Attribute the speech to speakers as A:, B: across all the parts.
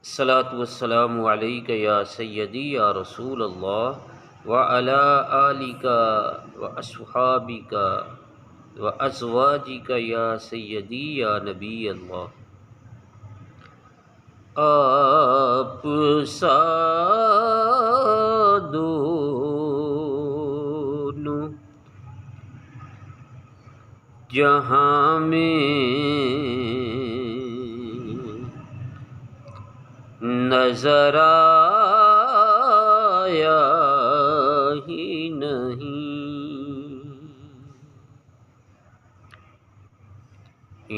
A: الصلاۃ والسلام علیک یا سیدی یا رسول اللہ وعلی آلک واصحابک وازواجک یا سیدی یا نبی اللہ۔ آپ سادونو جہاں میں نظر آیا ہی نہیں،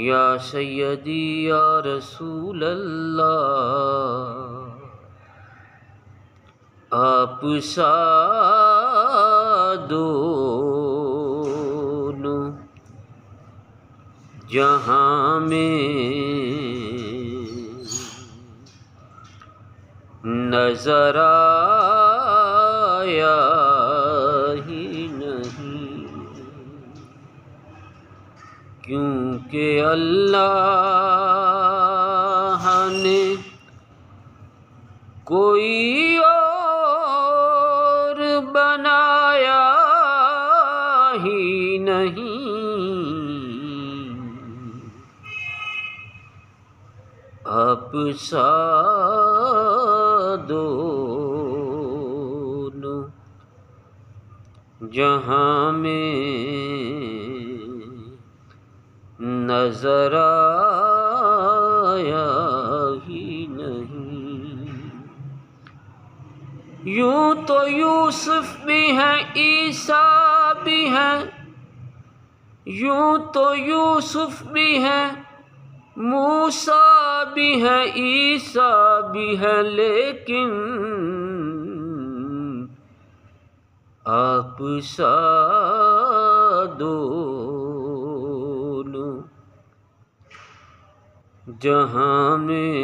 A: یا سیدی یا رسول اللہ، آپ سادونو جہاں میں نظر آیا ہی نہیں، کیونکہ اللہ نے کوئی اور بنایا ہی نہیں، آپ سادونو جہاں میں نظر آیا ہی نہیں۔ یوں تو یوسف بھی ہیں، عیسیٰ بھی ہیں، یوں تو یوسف بھی ہیں، موسیٰ بھی ہیں، عیسیٰ بھی ہیں، لیکن آپ سادونو جہاں میں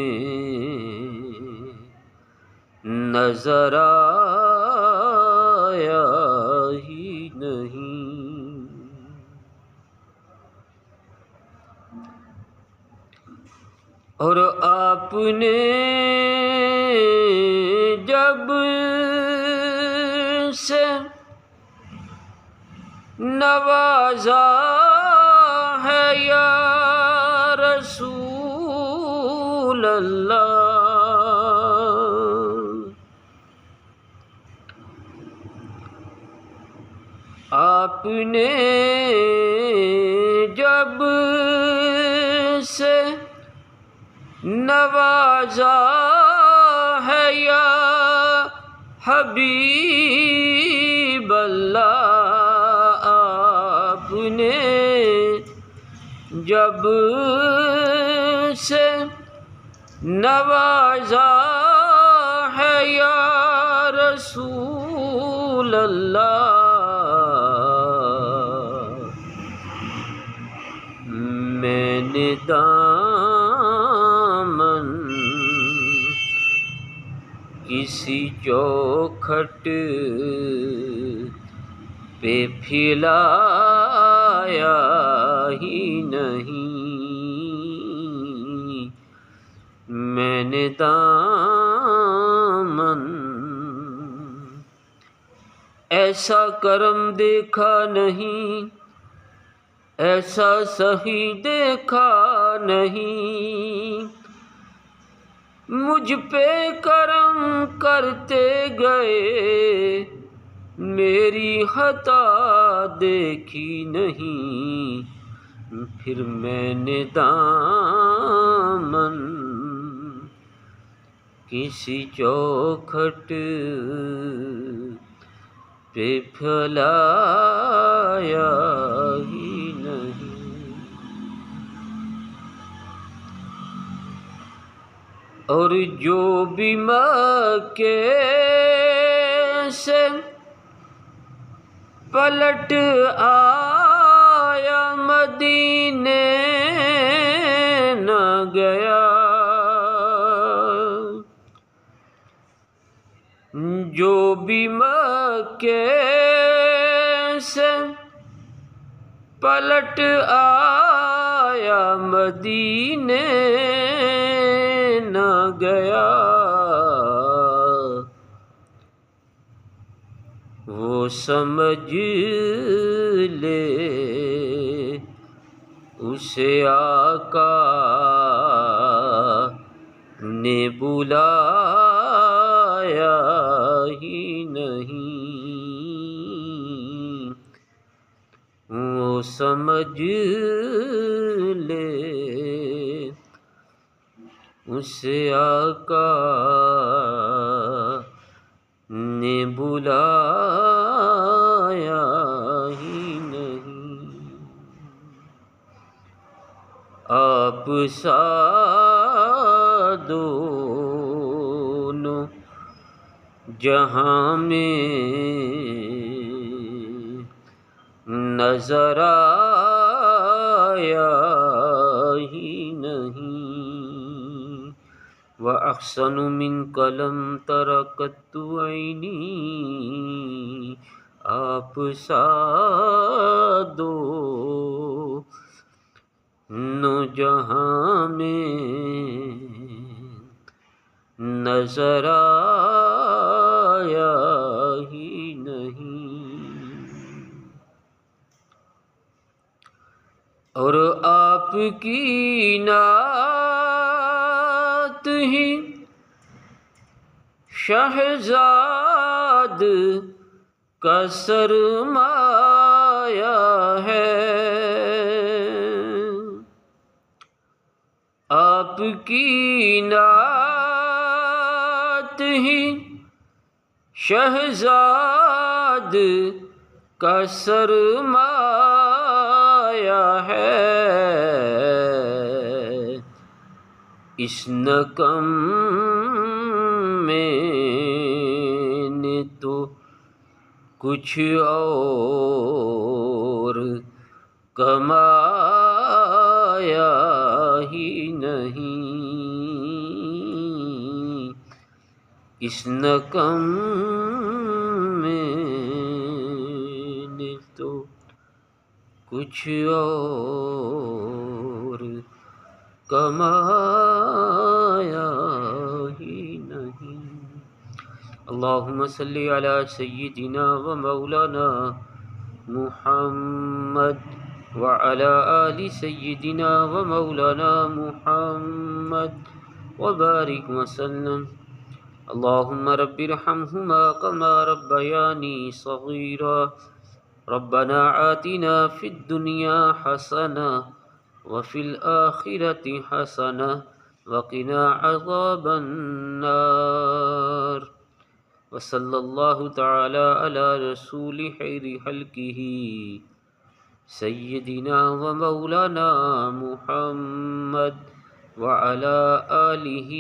A: نظر آیا ہی نہیں۔ اور آپ نے جب سے نوازا ہے یا رسول اللہ، آپ نے جب سے نوازا ہے یا حبیب اللہ، آپ نے جب سے نوازا ہے یا رسول اللہ، میں نے دامن کسی چوکھٹ پہ پھیلایا ہی نہیں، میں نے دامن ایسا کرم دیکھا نہیں، ایسا سہی دیکھا نہیں، مجھ پہ کرم کرتے گئے، میری خطا دیکھی نہیں، پھر میں نے دامن کسی چوکھٹ پہ پھیلایا ہی نہیں۔ اور جو بھی مکے سے پلٹ آیا مدینے نہ گیا، جو بھی مکے سے پلٹ آیا مدینے نہ گیا وہ سمجھ لے اسے آقا نے بلایا ہی نہیں، وہ سمجھ لے اسے آقا نے بلایا ہی نہیں۔ آپ سا دونوں جہاں میں نظر آیا ہی نہیں، وَأَحْسَنُ مِنْكَ لَمْ تَرَ قَطُّ عَيْنِي، آپ سا دونوں جہاں میں نظر آیا ہی نہیں، اور آپ کی نعت ہی شہزاد کا سرمایہ ہے، آپ کی نعت ہی شہزاد کا سرمایہ ہے، اس نکم میں نے تو کچھ اور کمایا ہی نہیں، اس نکم میں نے تو کچھ اور کمایا ہی نہیں۔ اللہم صلی علی سیدنا و مولانا محمد وعلی آل سیدنا و مولانا محمد وبارک وسلم۔ اللہم رب ارحمہما کما ربیانی صغیرا، ربنا آتنا فی الدنیا حسنہ وفی الآخرة حسنہ وقنا عذاب النار، وصلی اللہ تعالی علی رسول خیر خلقہ سیدنا و مولانا محمد وعلی آلہ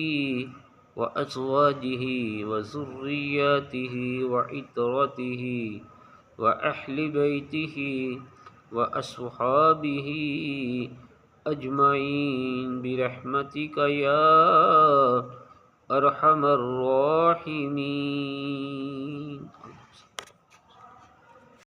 A: وازواجہ وذریاتہ وعترتہ واہل بیتہ واصحابہ اجمعین برحمتک یا ارحم الراحمین۔